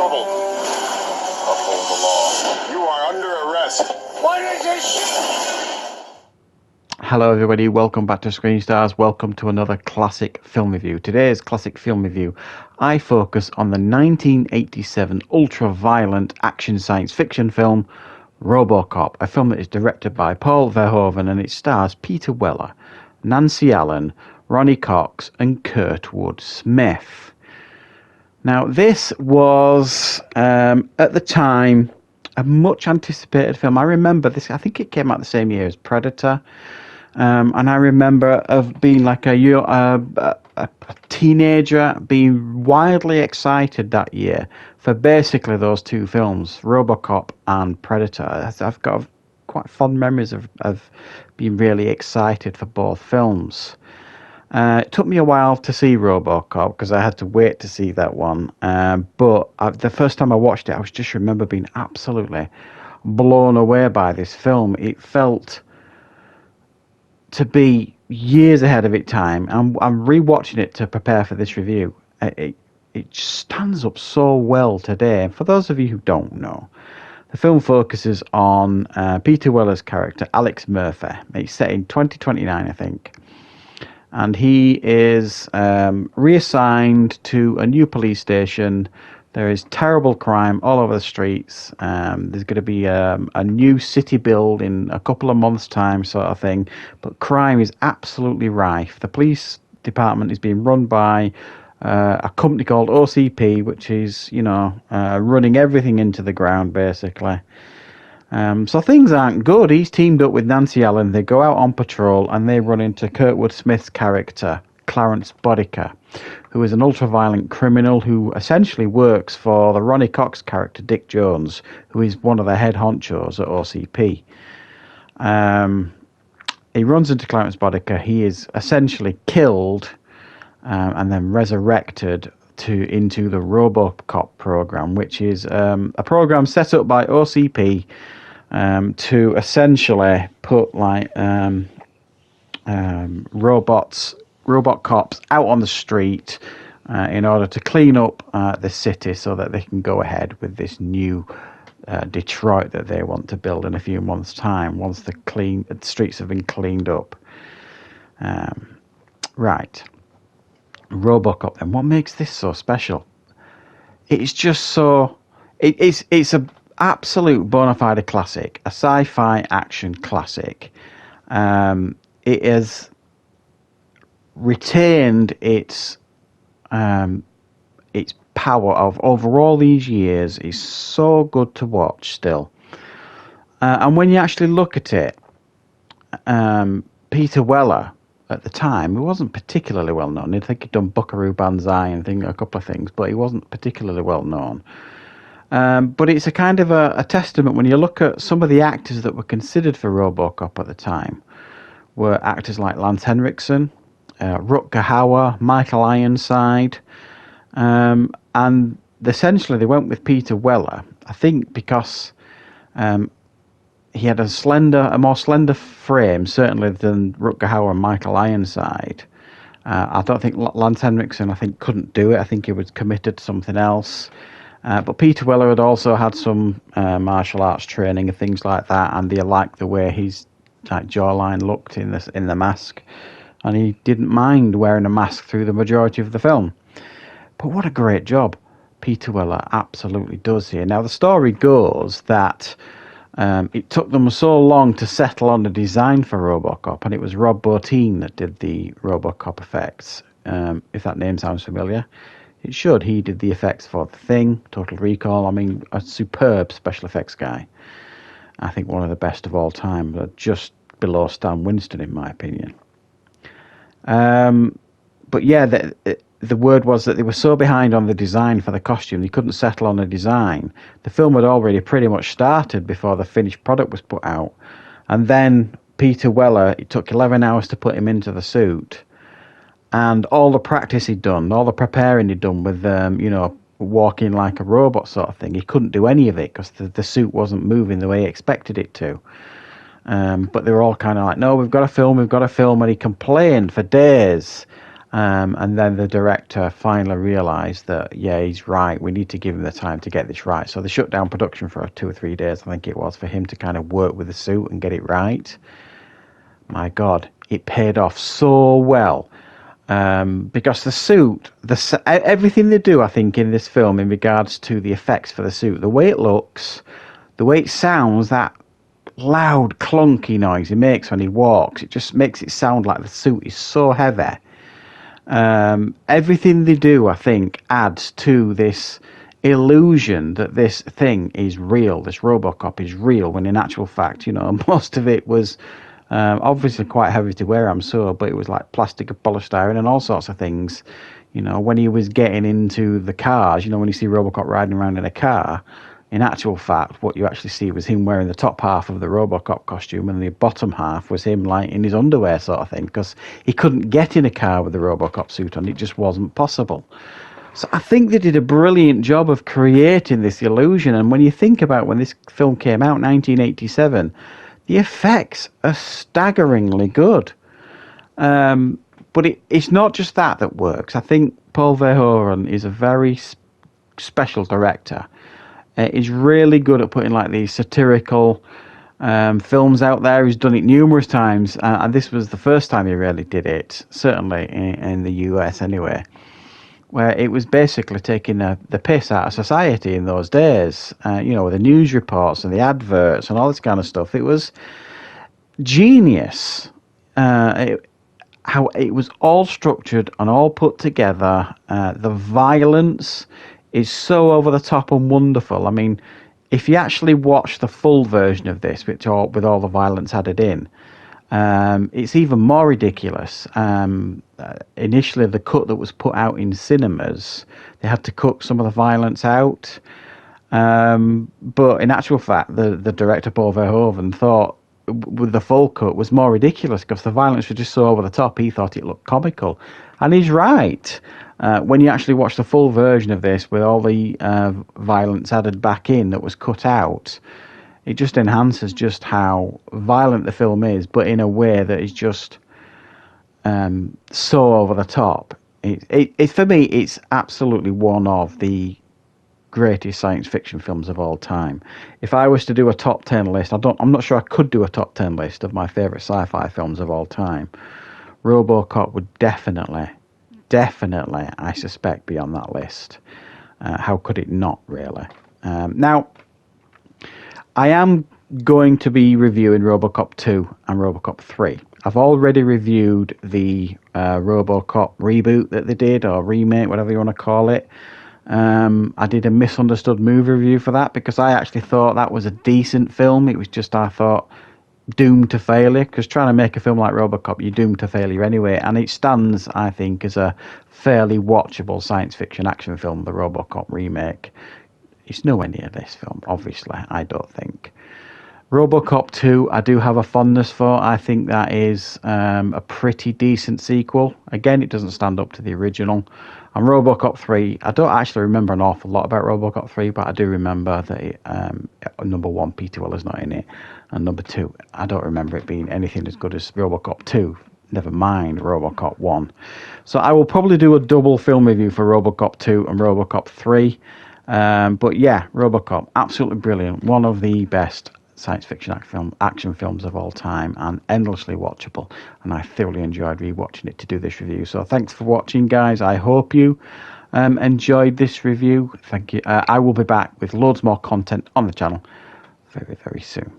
trouble. Uphold the law. You are under arrest. What is this? Hello everybody, welcome back to Screenstars. Welcome to another classic film review. Today's classic film review, I focus on the 1987 ultra-violent action science fiction film Robocop, a film that is directed by Paul Verhoeven and it stars Peter Weller, Nancy Allen, Ronnie Cox and Kurtwood Smith. Now this was, at the time, a much anticipated film. I remember this, I think it came out the same year as Predator. And I remember of being like a teenager, being wildly excited that year for basically those two films, Robocop and Predator. I've got quite fond memories of being really excited for both films. It took me a while to see Robocop because I had to wait to see that one. But the first time I watched it, I just remember being absolutely blown away by this film. It felt to be years ahead of its time. I'm rewatching it to prepare for this review. It stands up so well today. And for those of you who don't know, the film focuses on Peter Weller's character, Alex Murphy. It's set in 2029, I think. And he is reassigned to a new police station. There is terrible crime all over the streets. There's going to be a new city build in a couple of months' time, sort of thing. But crime is absolutely rife. The police department is being run by a company called OCP, which is, running everything into the ground, basically. So things aren't good. He's teamed up with Nancy Allen. They go out on patrol and they run into Kurtwood Smith's character, Clarence Bodicker, who is an ultra-violent criminal who essentially works for the Ronnie Cox character, Dick Jones, who is one of the head honchos at OCP. He runs into Clarence Bodicker. He is essentially killed and then resurrected into the Robocop program, which is a program set up by OCP to essentially put robot cops out on the street in order to clean up the city so that they can go ahead with this new Detroit that they want to build in a few months' time once the streets have been cleaned up. Right. Robocop then. What makes this so special? It's just so... It's a absolute bona fide classic. A sci-fi action classic. It has retained its power of over all these years. Is so good to watch still. And when you actually look at it, Peter Weller at the time, he wasn't particularly well known. I think he'd done Buckaroo Banzai and a couple of things, but he wasn't particularly well known. But it's a kind of a testament when you look at some of the actors that were considered for Robocop at the time. Were actors like Lance Henriksen, Rutger Hauer, Michael Ironside, and essentially they went with Peter Weller, I think because he had a more slender frame, certainly than Rutger Hauer and Michael Ironside. I don't think Lance Henriksen, couldn't do it. I think he was committed to something else. But Peter Weller had also had some martial arts training and things like that, and they liked the way his jawline looked in the mask, and he didn't mind wearing a mask through the majority of the film. But what a great job Peter Weller absolutely does here. Now the story goes that it took them so long to settle on the design for Robocop, and it was Rob Bottin that did the Robocop effects. If that name sounds familiar, it should. He did the effects for The Thing, Total Recall. A superb special effects guy. I think one of the best of all time, but just below Stan Winston in my opinion. But yeah, the word was that they were so behind on the design for the costume, they couldn't settle on a design. The film had already pretty much started before the finished product was put out. And then Peter Weller, it took 11 hours to put him into the suit. And all the practice he'd done, all the preparing he'd done with, walking like a robot sort of thing, he couldn't do any of it because the suit wasn't moving the way he expected it to. But they were all kind of like, no, we've got to film, and he complained for days. And then the director finally realised that, yeah, he's right. We need to give him the time to get this right. So they shut down production for 2 or 3 days, I think it was, for him to kind of work with the suit and get it right. My God, it paid off so well. Because the suit, everything they do, I think, in this film in regards to the effects for the suit, the way it looks, the way it sounds, that loud clunky noise he makes when he walks, it just makes it sound like the suit is so heavy. Everything they do, I think, adds to this illusion that this thing is real, this Robocop is real, when in actual fact, most of it was obviously quite heavy to wear, I'm sure, but it was like plastic or polystyrene and all sorts of things. When he was getting into the cars, when you see Robocop riding around in a car, in actual fact, what you actually see was him wearing the top half of the Robocop costume, and the bottom half was him like in his underwear sort of thing, because he couldn't get in a car with the Robocop suit on. It just wasn't possible. So I think they did a brilliant job of creating this illusion. And when you think about when this film came out, 1987, the effects are staggeringly good. But it's not just that works. I think Paul Verhoeven is a very special director. He's really good at putting like these satirical films out there. He's done it numerous times, and this was the first time he really did it, certainly in the US anyway, where it was basically taking the piss out of society in those days, with the news reports and the adverts and all this kind of stuff. It was genius. How it was all structured and all put together. The violence is so over the top and wonderful. I mean, if you actually watch the full version of this, with all the violence added in, it's even more ridiculous. Initially, the cut that was put out in cinemas, they had to cut some of the violence out. But in actual fact, the director Paul Verhoeven thought with the full cut was more ridiculous because the violence was just so over the top. He thought it looked comical, and he's right. When you actually watch the full version of this with all the violence added back in that was cut out, it just enhances just how violent the film is, but in a way that is just so over the top. It for me, it's absolutely one of the greatest science fiction films of all time. If I was to do a top 10 list, I'm not sure I could do a top 10 list of my favourite sci-fi films of all time. Robocop would definitely, I suspect, be on that list. How could it not, really? Now, I am going to be reviewing Robocop 2 and Robocop 3. I've already reviewed the Robocop reboot that they did, or remake, whatever you want to call it. I did a misunderstood movie review for that because I actually thought that was a decent film. It was just, I thought, doomed to failure, because trying to make a film like Robocop, you're doomed to failure anyway, and it stands, I think, as a fairly watchable science fiction action film, the Robocop remake. It's nowhere near this film, obviously, I don't think. Robocop 2, I do have a fondness for. I think that is a pretty decent sequel. Again, it doesn't stand up to the original. And Robocop 3, I don't actually remember an awful lot about Robocop 3, but I do remember that number 1, Peter Weller's not in it. And number 2, I don't remember it being anything as good as Robocop 2. Never mind Robocop 1. So I will probably do a double film review for Robocop 2 and Robocop 3. But yeah, Robocop, absolutely brilliant. One of the best science fiction action films of all time, and endlessly watchable, and I thoroughly enjoyed rewatching it to do this review. So thanks for watching, guys. I hope you enjoyed this review. Thank you. I will be back with loads more content on the channel very, very soon.